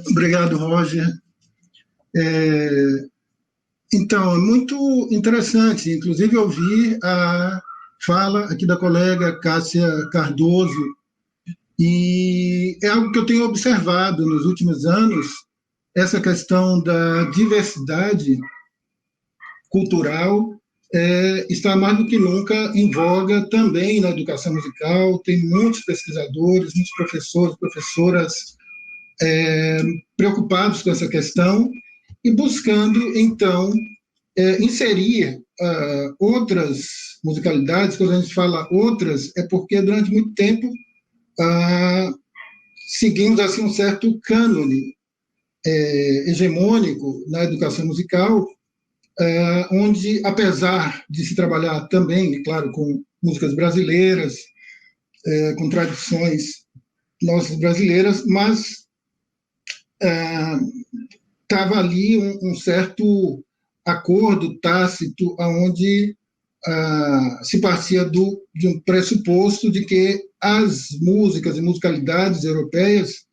Obrigado, Roger. É, então, é muito interessante, inclusive ouvir a fala aqui da colega Cássia Cardoso, e é algo que eu tenho observado nos últimos anos, essa questão da diversidade cultural está mais do que nunca em voga também na educação musical. Tem muitos pesquisadores, muitos professores, professoras preocupados com essa questão e buscando, então, inserir outras musicalidades. Quando a gente fala outras, é porque durante muito tempo seguimos assim um certo cânone hegemônico na educação musical, onde, apesar de se trabalhar também, claro, com músicas brasileiras, com tradições nossas brasileiras, mas estava ali um certo acordo tácito, onde se partia de um pressuposto de que as músicas e musicalidades europeias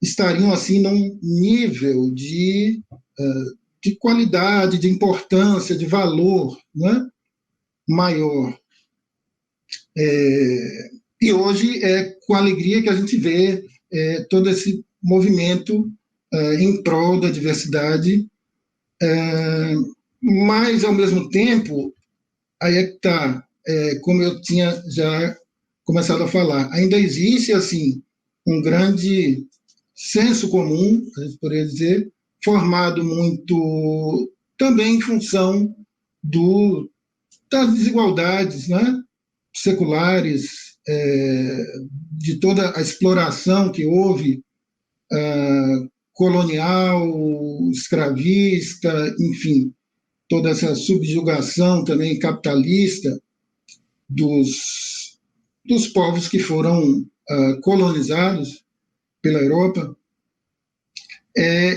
estariam assim num nível de qualidade, de importância, de valor, né, maior. E hoje é com alegria que a gente vê todo esse movimento em prol da diversidade, mas, ao mesmo tempo, aí é que está, como eu tinha já começado a falar, ainda existe assim um grande senso comum, a gente poderia dizer, formado muito também em função das desigualdades, né, seculares, de toda a exploração que houve, colonial, escravista, enfim, toda essa subjugação também capitalista dos povos que foram colonizados pela Europa.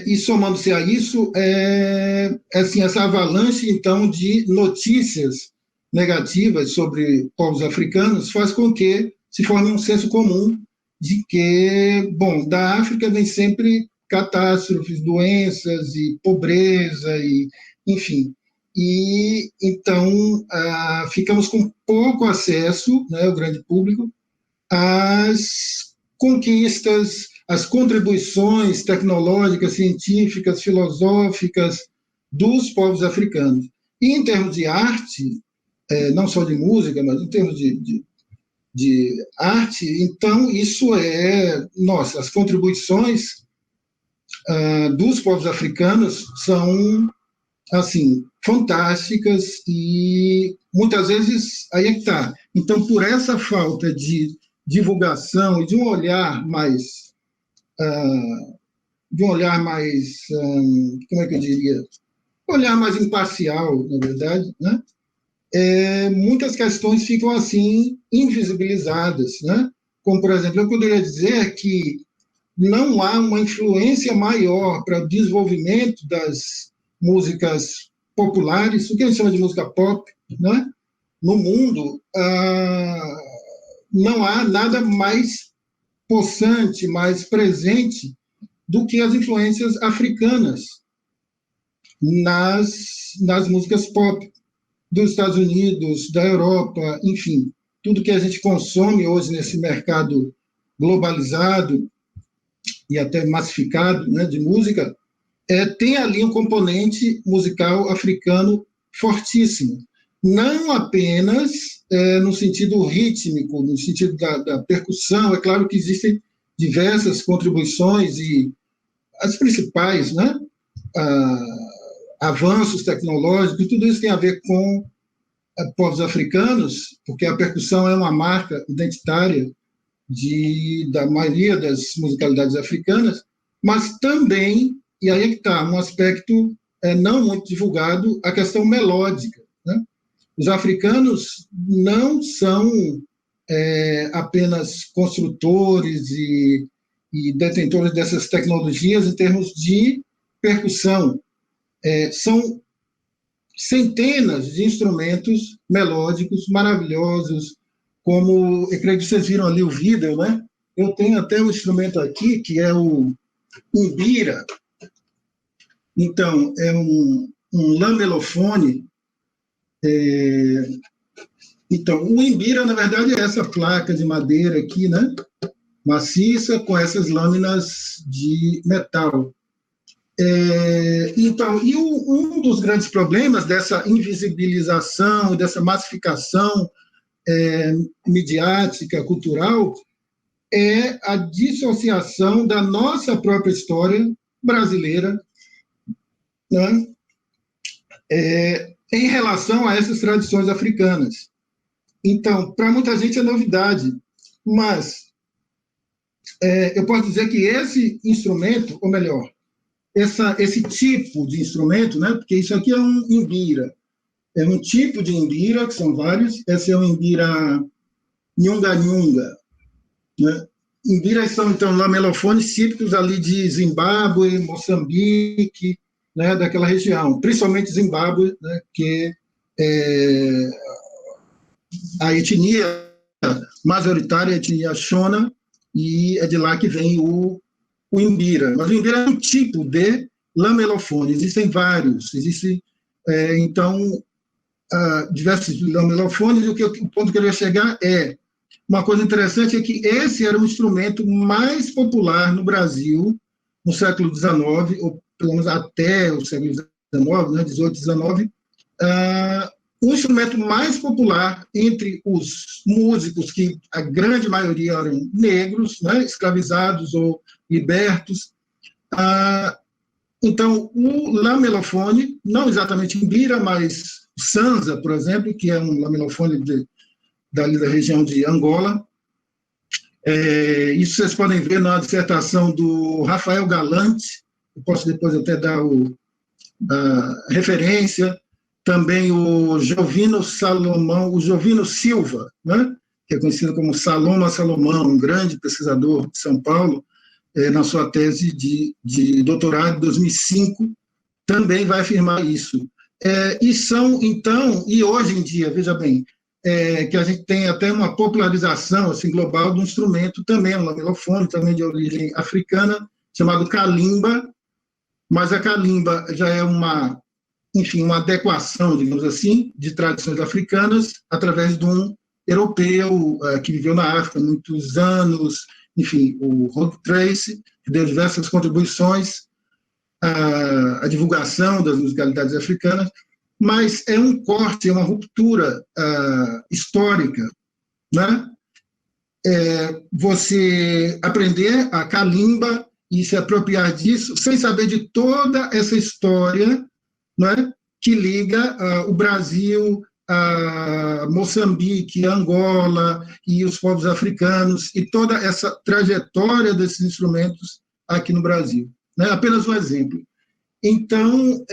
E somando-se a isso, assim, essa avalanche, então, de notícias negativas sobre povos africanos faz com que se forme um senso comum de que, bom, da África vem sempre catástrofes, doenças e pobreza, e, enfim. E, então, ficamos com pouco acesso, né, o grande público, às conquistas, as contribuições tecnológicas, científicas, filosóficas dos povos africanos. E em termos de arte, não só de música, mas em termos de arte, então isso nossa, as contribuições dos povos africanos são, assim, fantásticas e muitas vezes aí é que está. Então, por essa falta de divulgação e de um olhar mais como é que eu diria, um olhar mais imparcial, na verdade, né? Muitas questões ficam assim invisibilizadas, né? Como, por exemplo, eu poderia dizer que não há uma influência maior para o desenvolvimento das músicas populares, o que a gente chama de música pop, né? No mundo, não há nada mais possante, mais presente do que as influências africanas nas músicas pop dos Estados Unidos, da Europa, enfim, tudo que a gente consome hoje nesse mercado globalizado e até massificado, né, de música, tem ali um componente musical africano fortíssimo. Não apenas no sentido rítmico, no sentido da percussão, é claro que existem diversas contribuições e as principais, né, avanços tecnológicos, tudo isso tem a ver com povos africanos, porque a percussão é uma marca identitária da maioria das musicalidades africanas, mas também, e aí é que está, um aspecto não muito divulgado, a questão melódica, né? Os africanos não são apenas construtores e detentores dessas tecnologias em termos de percussão. São centenas de instrumentos melódicos maravilhosos, como, eu creio que vocês viram ali o vídeo, né? eu tenho até um instrumento aqui, que é o umbira. Então, é um lamelofone. Então, o umbira, na verdade, é essa placa de madeira aqui, né? Maciça, com essas lâminas de metal. Então, um dos grandes problemas dessa invisibilização, dessa massificação midiática, cultural, é a dissociação da nossa própria história brasileira, né, em relação a essas tradições africanas. Então, para muita gente é novidade, mas eu posso dizer que esse instrumento, ou melhor, esse tipo de instrumento, né, porque isso aqui é um imbira, é um tipo de imbira, que são vários, esse é o imbira nhunga-nhunga, né? Imbiras são, então, lamelofones típicos ali de Zimbábue, Moçambique, né, daquela região, principalmente Zimbábue, né, que a etnia majoritária é a etnia Shona, e é de lá que vem o imbira. Mas o imbira é um tipo de lamelofone, existem vários, existem, então, diversos lamelofones, e o ponto que eu ia chegar é, uma coisa interessante é que esse era o instrumento mais popular no Brasil no século XIX, ou pelo menos até o século XIX, né, 18, 19, o instrumento mais popular entre os músicos, que a grande maioria eram negros, né, escravizados ou libertos. Então, o lamelofone, não exatamente imbira, mas sanza, por exemplo, que é um lamelofone dali da região de Angola. Isso vocês podem ver na dissertação do Rafael Galante, eu posso depois até dar a referência, também o Jovino Salomão, o Jovino Silva, né, que é conhecido como Saloma Salomão, um grande pesquisador de São Paulo, na sua tese de doutorado de 2005, também vai afirmar isso. E são, então, e hoje em dia, veja bem, que a gente tem até uma popularização assim, global do instrumento também, um lamelofone, também de origem africana, chamado calimba, mas a calimba já é uma adequação, digamos assim, de tradições africanas através de um europeu que viveu na África há muitos anos, enfim, o Rob Tracy, que deu diversas contribuições à divulgação das musicalidades africanas, mas é um corte, é uma ruptura histórica, né? Você aprender a calimba e se apropriar disso sem saber de toda essa história, né, que liga o Brasil a Moçambique, Angola e os povos africanos e toda essa trajetória desses instrumentos aqui no Brasil, né? Apenas um exemplo. Então,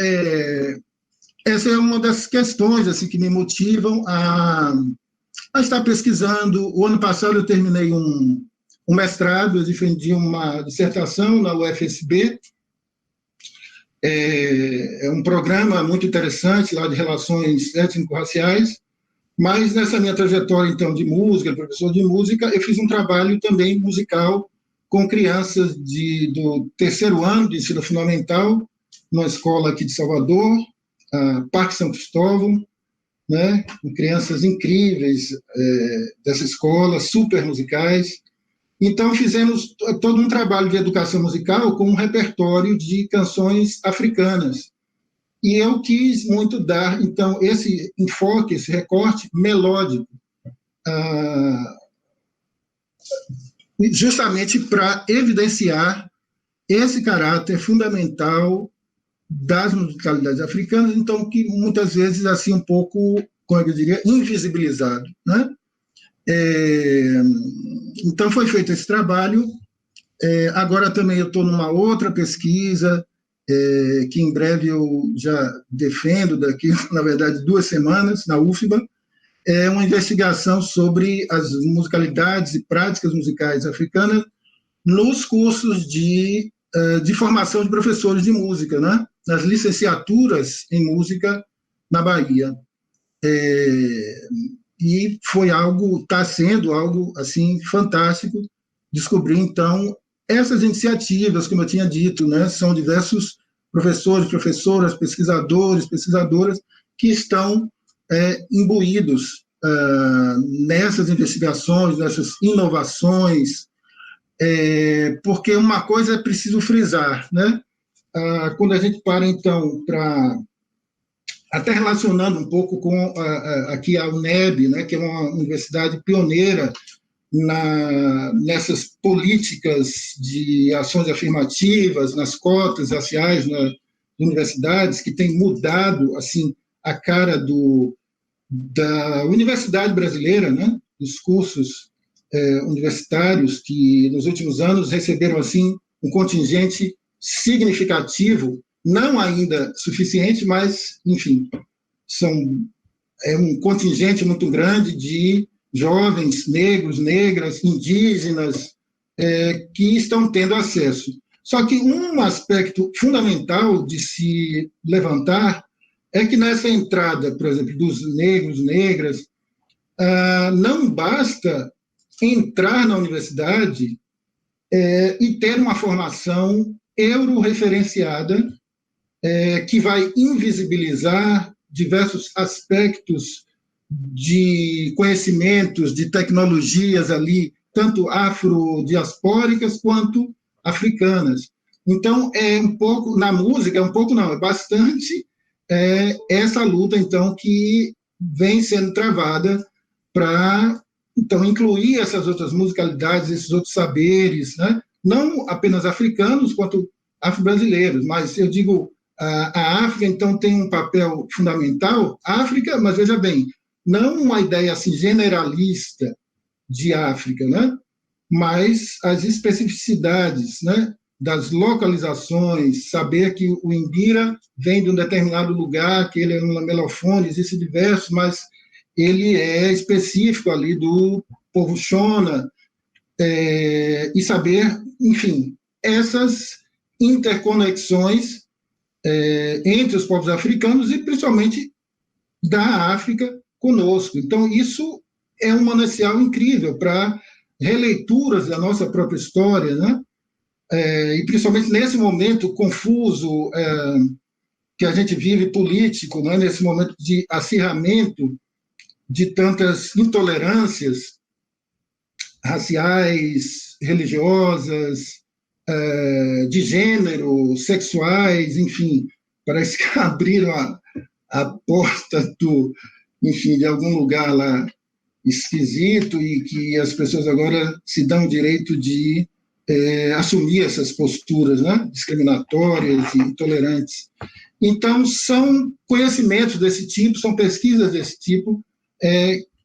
essa é uma das questões assim, que me motivam a estar pesquisando. O ano passado eu terminei um mestrado, eu defendi uma dissertação na UFSB, é um programa muito interessante lá de relações étnico-raciais, mas nessa minha trajetória, então, de música, professor de música, eu fiz um trabalho também musical com crianças do terceiro ano de ensino fundamental, numa escola aqui de Salvador, Parque São Cristóvão, né, com crianças incríveis dessa escola, super musicais. Então, fizemos todo um trabalho de educação musical com um repertório de canções africanas. E eu quis muito dar, então, esse enfoque, esse recorte melódico, justamente para evidenciar esse caráter fundamental das musicalidades africanas, então, que muitas vezes, assim, um pouco, como eu diria, invisibilizado, né? Então, foi feito esse trabalho. Agora também eu estou numa outra pesquisa, que em breve eu já defendo, daqui, na verdade, 2 semanas, na UFBA, uma investigação sobre as musicalidades e práticas musicais africanas nos cursos de formação de professores de música, né? Nas licenciaturas em música na Bahia. E foi algo, está sendo algo assim fantástico, descobrir, então, essas iniciativas, como eu tinha dito, né, são diversos professores, professoras, pesquisadores, pesquisadoras, que estão imbuídos nessas investigações, nessas inovações, porque uma coisa é preciso frisar, né? Quando a gente para, então, para até relacionando um pouco com aqui a UNEB, né, que é uma universidade pioneira nessas políticas de ações afirmativas, nas cotas raciais nas universidades, que tem mudado assim a cara da universidade brasileira, né, dos cursos universitários, que nos últimos anos receberam assim um contingente significativo, não ainda suficiente, mas, enfim, é um contingente muito grande de jovens negros, negras, indígenas, que estão tendo acesso. Só que um aspecto fundamental de se levantar é que nessa entrada, por exemplo, dos negros, negras, não basta entrar na universidade e ter uma formação euro-referenciada que vai invisibilizar diversos aspectos de conhecimentos, de tecnologias ali, tanto afrodiaspóricas quanto africanas. Então, um pouco, na música, é bastante essa luta, então, que vem sendo travada para, então, incluir essas outras musicalidades, esses outros saberes, né? Não apenas africanos, quanto afro-brasileiros, mas eu digo, a África, então, tem um papel fundamental. África, mas veja bem, não uma ideia assim generalista de África, né? Mas as especificidades, né? Das localizações, saber que o Imbira vem de um determinado lugar, que ele é um lamelofone, existe diversos, mas ele é específico ali do povo Shona, e saber, enfim, essas interconexões entre os povos africanos e principalmente da África conosco. Então, isso é um manancial incrível para releituras da nossa própria história, né? E principalmente nesse momento confuso que a gente vive político, né? Nesse momento de acirramento de tantas intolerâncias raciais, religiosas, de gênero, sexuais, enfim, parece que abriram a porta enfim, de algum lugar lá esquisito e que as pessoas agora se dão o direito de assumir essas posturas, né, discriminatórias e intolerantes. Então, são conhecimentos desse tipo, são pesquisas desse tipo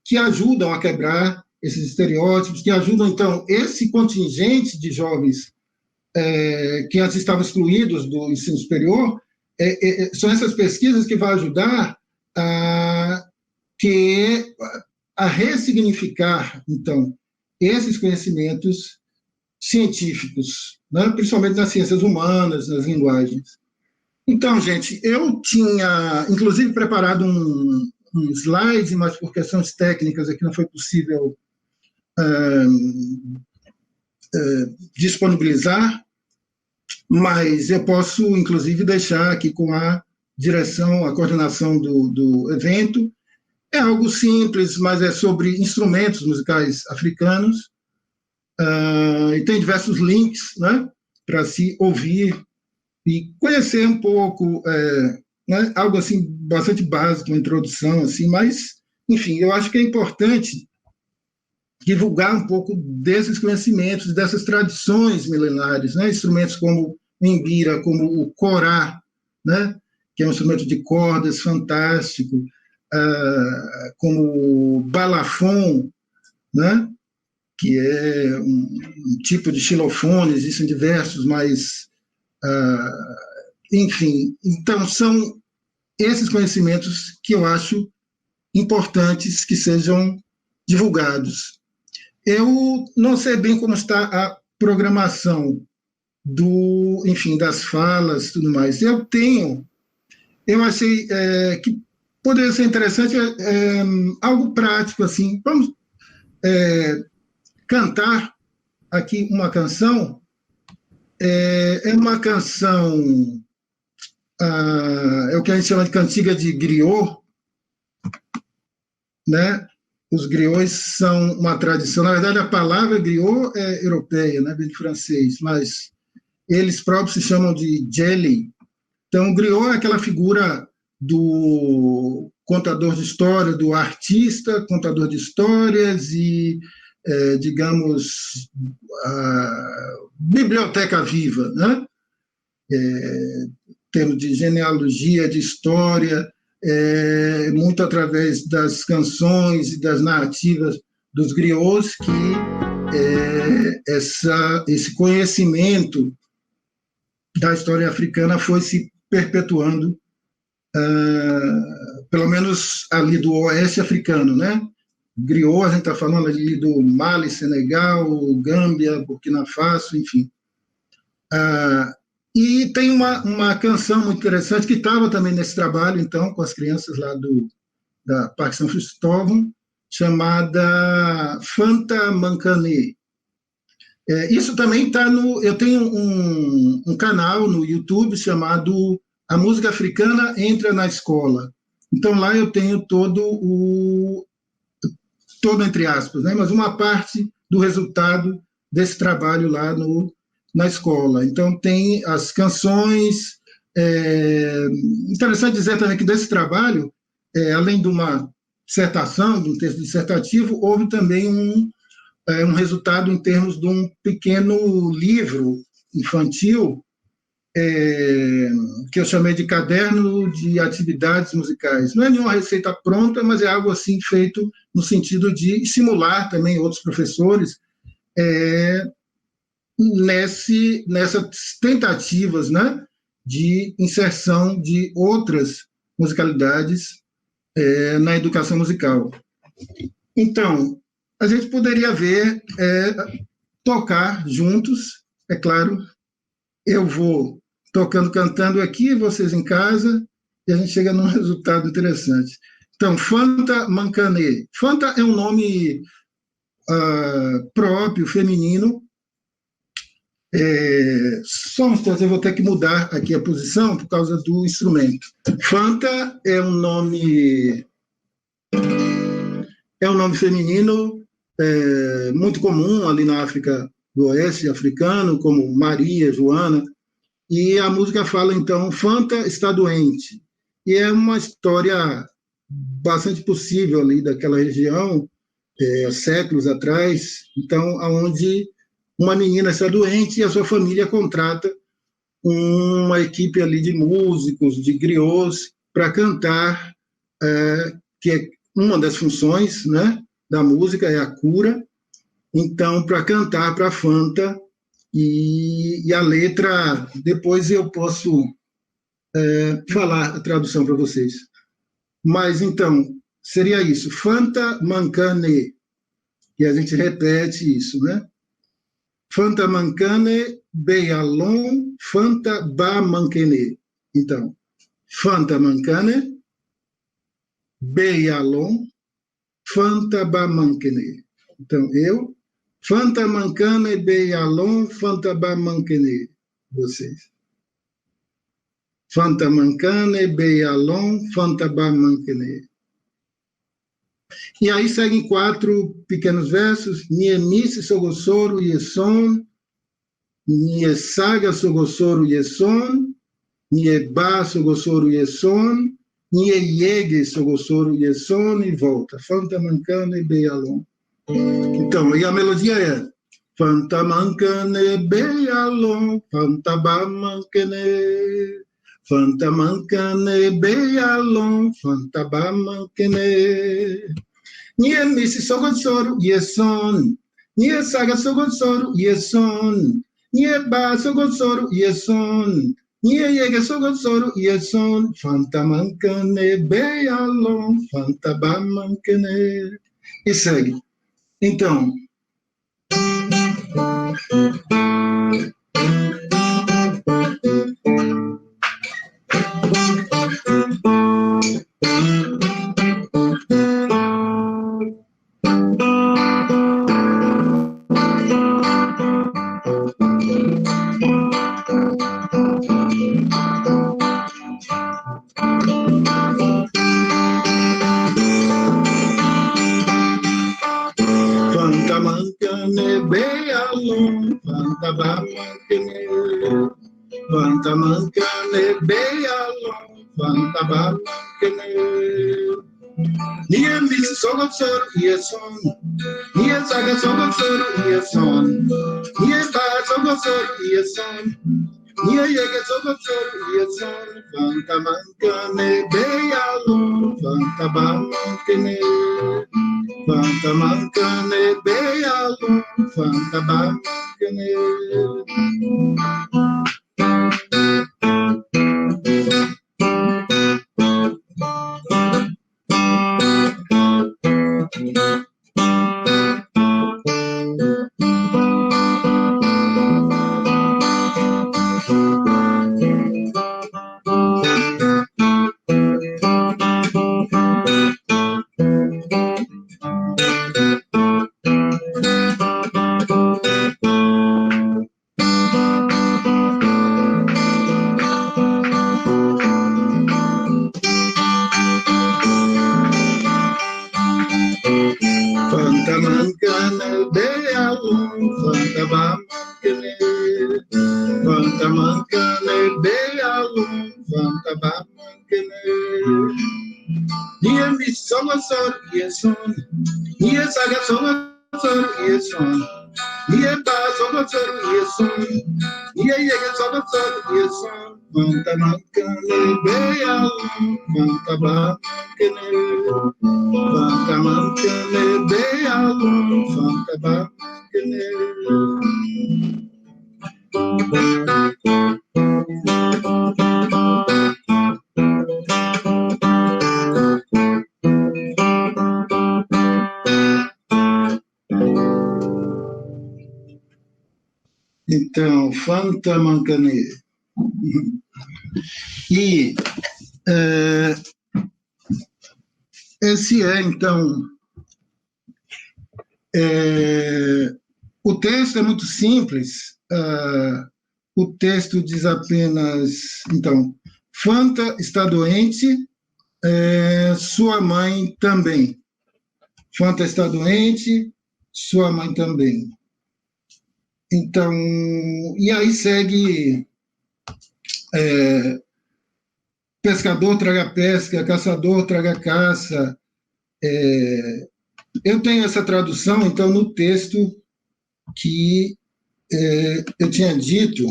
que ajudam a quebrar esses estereótipos, que ajudam, então, esse contingente de jovens que antes estavam excluídos do ensino superior, são essas pesquisas que vão ajudar a ressignificar, então, esses conhecimentos científicos, né? Principalmente nas ciências humanas, nas linguagens. Então, gente, eu tinha, inclusive, preparado um slide, mas por questões técnicas aqui não foi possível disponibilizar, mas eu posso, inclusive, deixar aqui com a direção, a coordenação do evento. É algo simples, mas é sobre instrumentos musicais africanos, e tem diversos links, né, para se ouvir e conhecer um pouco, né, algo assim bastante básico, uma introdução, assim, mas, enfim, eu acho que é importante divulgar um pouco desses conhecimentos, dessas tradições milenares, né? Instrumentos como o imbira, como o corá, né? Que é um instrumento de cordas fantástico, como o balafon, né? Que é um tipo de xilofone, existem diversos, mas, enfim, então são esses conhecimentos que eu acho importantes que sejam divulgados. Eu não sei bem como está a programação enfim, das falas, tudo mais. Eu achei que poderia ser interessante algo prático assim. Vamos cantar aqui uma canção, é uma canção, é o que a gente chama de cantiga de griot, né? Os griots são uma tradição, na verdade a palavra griot é europeia, né? Vem de francês, mas eles próprios se chamam de jelly. Então, o griot é aquela figura do contador de história, do artista, contador de histórias e, digamos, a biblioteca viva, né? Em termos de genealogia, de história, muito através das canções e das narrativas dos griots que esse conhecimento da história africana foi se perpetuando, pelo menos ali do oeste africano, né? Griot, a gente está falando ali do Mali, Senegal, Gâmbia, Burkina Faso, enfim. E tem uma canção muito interessante que estava também nesse trabalho, então, com as crianças lá da Parque São Cristóvão, chamada Fanta Mancane. Isso também está no... Eu tenho um canal no YouTube chamado A Música Africana Entra na Escola. Então, lá eu tenho todo, entre aspas, né, mas uma parte do resultado desse trabalho lá na escola. Então, tem as canções. Interessante dizer também que desse trabalho, além de uma dissertação, de um texto dissertativo, houve também um resultado em termos de um pequeno livro infantil, que eu chamei de Caderno de Atividades Musicais. Não é nenhuma receita pronta, mas é algo assim feito no sentido de estimular também outros professores nessas tentativas, né, de inserção de outras musicalidades na educação musical. Então, a gente poderia ver, tocar juntos, é claro, eu vou tocando, cantando aqui, vocês em casa, e a gente chega num resultado interessante. Então, Fanta Mancane. Fanta é um nome próprio, feminino. Só um instante, eu vou ter que mudar aqui a posição por causa do instrumento. Fanta é um nome feminino muito comum ali na África do Oeste africano, como Maria, Joana, e a música fala, então, Fanta está doente, e é uma história bastante possível ali daquela região, séculos atrás, então, onde uma menina está doente e a sua família contrata uma equipe ali de músicos, de griots, para cantar, que é uma das funções, né, da música, é a cura. Então, para cantar para a Fanta, e a letra, depois eu posso falar a tradução para vocês. Mas, então, seria isso, Fanta Mancane, e a gente repete isso, né? Fanta Mancane, Beyalon, Fanta Ba Mancane. Então, Fanta Mancane, Beyalon, Fanta Ba Mancane. Então, eu, Fanta Mancane, Beyalon, Fanta Ba Mancane. Vocês. Fanta Mancane, Beyalon, Fanta Ba Mancane. E aí seguem 4 pequenos versos. Niemisi Sogossoro Yeson, Niesaga Sogossoro Yeson, Nieba Sogossoro Yeson, Nieyege Sogossoro Yeson, e volta. Fanta Mancane, Beyalon. Então, e a melodia é Fanta Mancane, Beyalon, Fanta Ba Mancane, Fanta Mancane, Beyalon, Fanta Ba Mancane. Niemisi Sogossoro Yeson, Niesaga Sogossoro Yeson, Nieba Sogossoro Yeson, Nieyege Sogossoro Yeson, Fanta Mancane, Beyalon, Fanta Ba Mancane. E segue. Então, Mankane, Vanta Mankane, Bealon, Vanta Mankane. Nia Miss Sogosor, Yeson, Nia Saga Sogosor, Yeson, Nia Tar Sogosor, Yeson, Nia Yega Sogosor, Yeson, Vanta Mankane, Bealon, Vanta Mankane. Vanta Mankane, Bealon, Vanta Mankane. Então, Vanta Mankane. E esse então, o texto é muito simples. O texto diz apenas, então, Vanta está doente, sua mãe também. Vanta está doente, sua mãe também. Então, e aí segue pescador traga pesca, caçador traga caça. Eu tenho essa tradução, então, no texto que eu tinha dito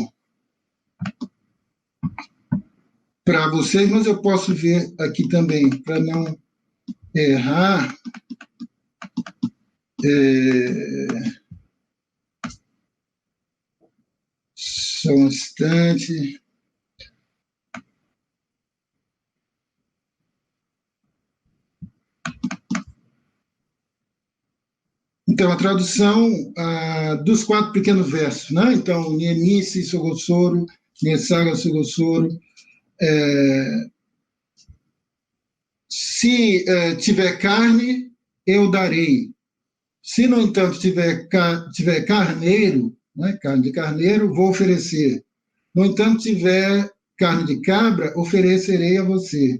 para vocês, mas eu posso ver aqui também, para não errar. Só um instante. Então, a tradução dos 4 pequenos versos, né? Então, Niemisi, Sogossoro, Niesaga, Sogossoro. Se tiver carne, eu darei. Se, no entanto, tiver carneiro, né? Carne de carneiro, vou oferecer. No entanto, tiver carne de cabra, oferecerei a você.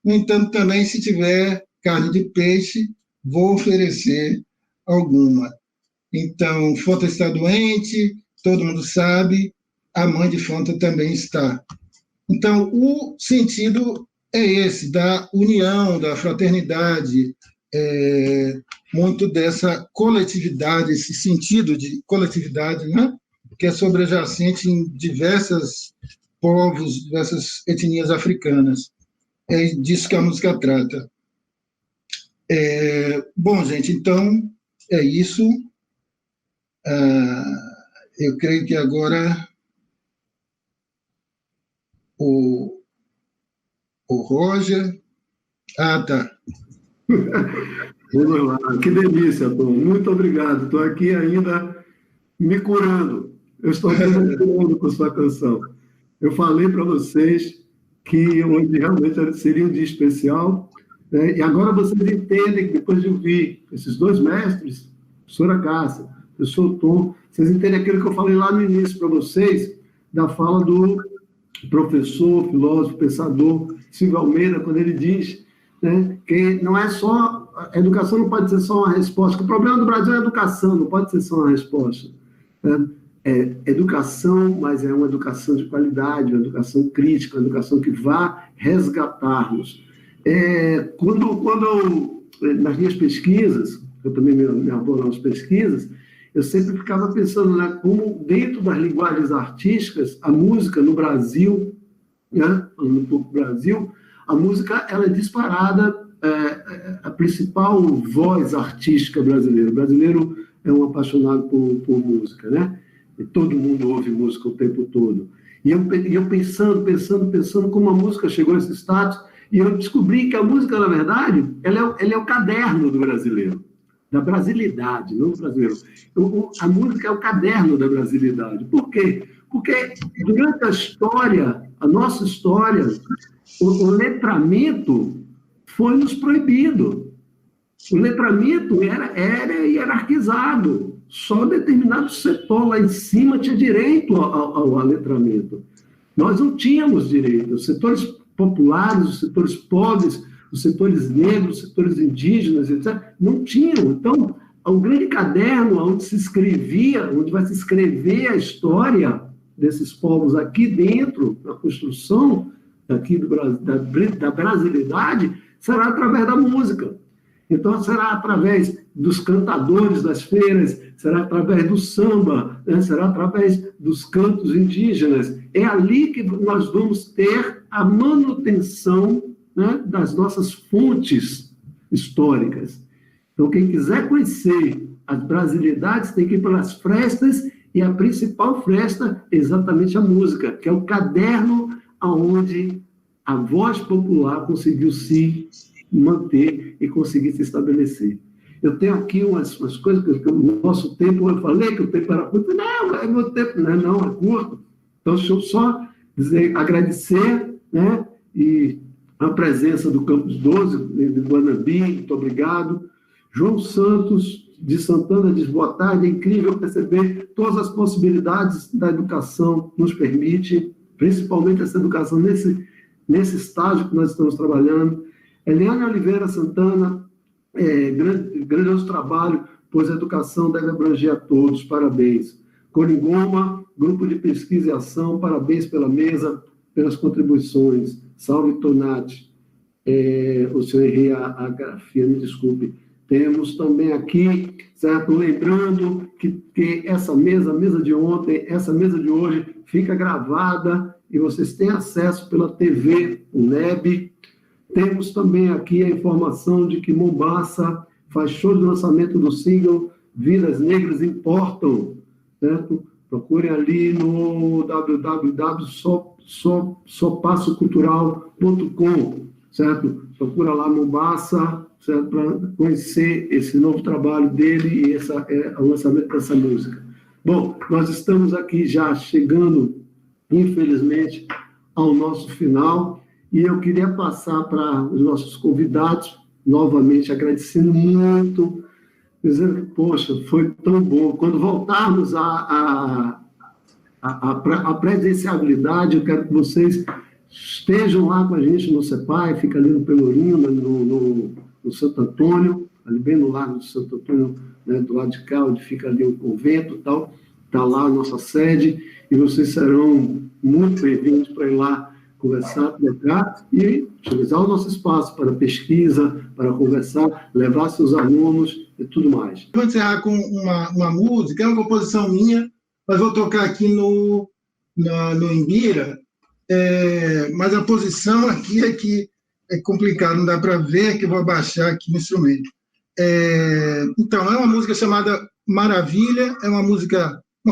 No entanto, também, se tiver carne de peixe, vou oferecer alguma. Então, Fonta está doente, todo mundo sabe, a mãe de Fonta também está. Então, o sentido é esse, da união, da fraternidade, muito dessa coletividade, esse sentido de coletividade, né? Que é sobrejacente em diversos povos, diversas etnias africanas. É disso que a música trata. Bom, gente, então, é isso. Eu creio que agora o Roger... tá. Vamos lá, que delícia, Tom. Muito obrigado. Estou aqui ainda me curando. Eu estou aqui me curando com sua canção. Eu falei para vocês que hoje realmente seria um dia especial, né? E agora vocês entendem que depois de ouvir esses 2 mestres, a professora Cássia, o professor Tom, vocês entendem aquilo que eu falei lá no início para vocês, da fala do professor, filósofo, pensador Silvio Almeida, quando ele diz, né, que não é só... A educação não pode ser só uma resposta, que o problema do Brasil é a educação, não pode ser só uma resposta. Né? educação, mas é uma educação de qualidade, uma educação crítica, uma educação que vá resgatar-nos. Nas minhas pesquisas, eu também me aboro nas pesquisas, eu sempre ficava pensando, né, como dentro das linguagens artísticas, a música no Brasil, né, falando um pouco do Brasil, a música ela é disparada, a principal voz artística brasileira. O brasileiro é um apaixonado por música, né? E todo mundo ouve música o tempo todo. E eu pensando como a música chegou a esse status, e eu descobri que a música, na verdade, ela é o caderno do brasileiro, da brasilidade, não do brasileiro. A música é o caderno da brasilidade. Por quê? Porque durante a história, a nossa história, o letramento foi nos proibido. O letramento era hierarquizado. Só determinado setor lá em cima tinha direito ao letramento. Nós não tínhamos direito. Os setores populares, os setores pobres, os setores negros, os setores indígenas, etc., não tinham. Então, o grande caderno onde se escrevia, onde vai se escrever a história desses povos aqui dentro, na construção aqui da brasilidade, será através da música. Então, será através dos cantadores das feiras, será através do samba, né? Será através dos cantos indígenas. É ali que nós vamos ter a manutenção, né, das nossas fontes históricas. Então, quem quiser conhecer as brasilidades tem que ir pelas frestas, e a principal fresta é exatamente a música, que é o caderno onde a voz popular conseguiu se manter e conseguir se estabelecer. Eu tenho aqui umas coisas, que o nosso tempo, eu falei que o tempo era curto, não, é meu tempo, não, é curto. Então, deixa eu só agradecer, né, e a presença do Campus 12, de Guanambi, muito obrigado. João Santos, de Santana, diz boa tarde, é incrível perceber todas as possibilidades da educação nos permite, principalmente essa educação nesse estágio que nós estamos trabalhando. Eliane Oliveira Santana, grandioso trabalho, pois a educação deve abranger a todos, parabéns. Coringoma, grupo de pesquisa e ação, parabéns pela mesa, pelas contribuições. Salve, Tonati. O senhor errei a grafia, me desculpe. Temos também aqui, certo? Lembrando que essa mesa, a mesa de ontem, essa mesa de hoje, fica gravada e vocês têm acesso pela TV UNEB. Temos também aqui a informação de que Mombasa faz show de lançamento do single Vidas Negras Importam, certo? Procurem ali no www.sopassocultural.com, certo? Procura lá Mombasa, certo? Para conhecer esse novo trabalho dele e o lançamento dessa música. Bom, nós estamos aqui já chegando, infelizmente, ao nosso final, e eu queria passar para os nossos convidados, novamente agradecendo muito, dizendo que, poxa, foi tão bom. Quando voltarmos à presenciabilidade, eu quero que vocês estejam lá com a gente no CEPAI, fica ali no Pelourinho, no Santo Antônio, ali bem no Largo do Santo Antônio, né, do lado de cá, onde fica ali o convento e tal, está lá a nossa sede, e vocês serão muito bem-vindos para ir lá conversar, trocar e utilizar o nosso espaço para pesquisa, para conversar, levar seus alunos e tudo mais. Vou encerrar com uma música, é uma composição minha, mas vou tocar aqui no Imbira, mas a posição aqui é que é complicado, não dá para ver, que eu vou abaixar aqui no instrumento. Então, é uma música chamada Maravilha, é uma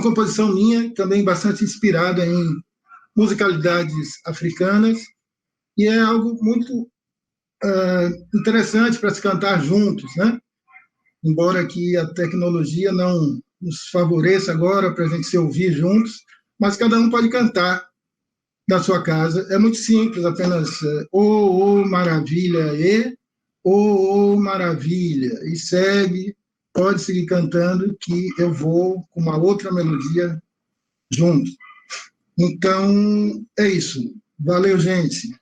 composição minha, também bastante inspirada em musicalidades africanas, e é algo muito interessante para se cantar juntos, né? Embora que a tecnologia não nos favoreça agora para a gente se ouvir juntos, mas cada um pode cantar da sua casa. É muito simples, apenas oh, maravilha, oh, maravilha, e segue, pode seguir cantando, que eu vou com uma outra melodia junto. Então, é isso. Valeu, gente.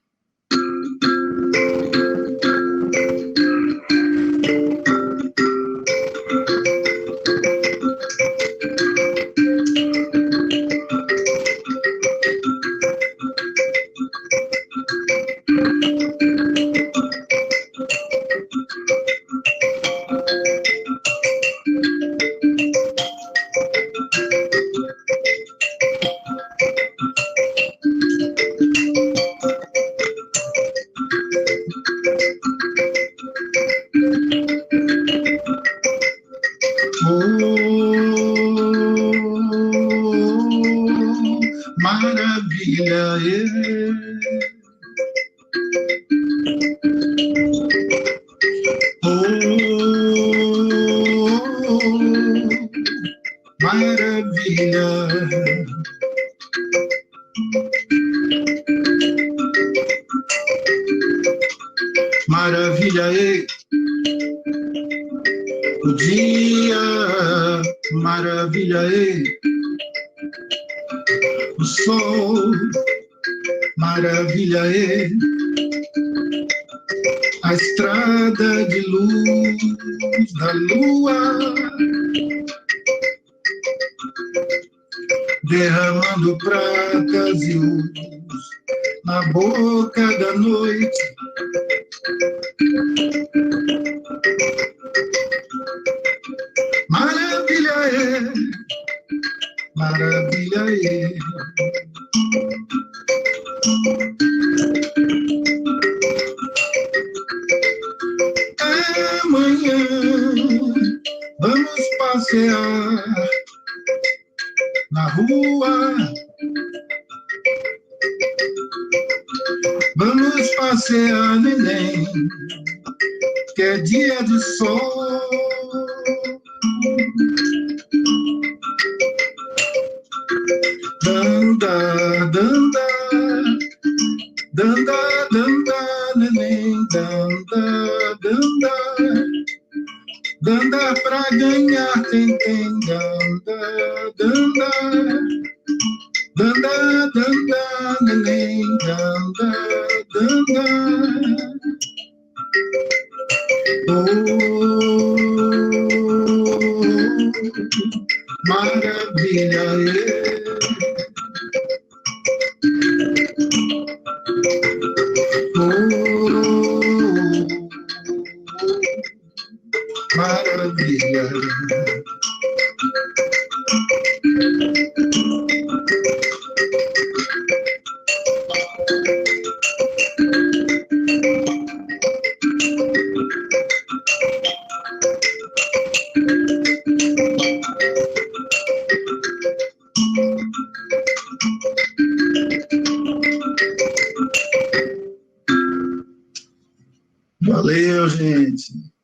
maravilha. Maravilha é o dia, maravilha é o sol, maravilha é a estrada de luz da lua, derramando pratas e luz na boca da noite. Maravilha é, maravilha é. Amanhã vamos passear na rua, vamos passear, neném, que é dia do sol. Danda, danda, danda, danda, neném, danda, danda, danda pra ganhar quem tem, danda, danda, danda, danda, neném, danda, danda. Oh, maravilha é. Maravilha. Valeu, gente.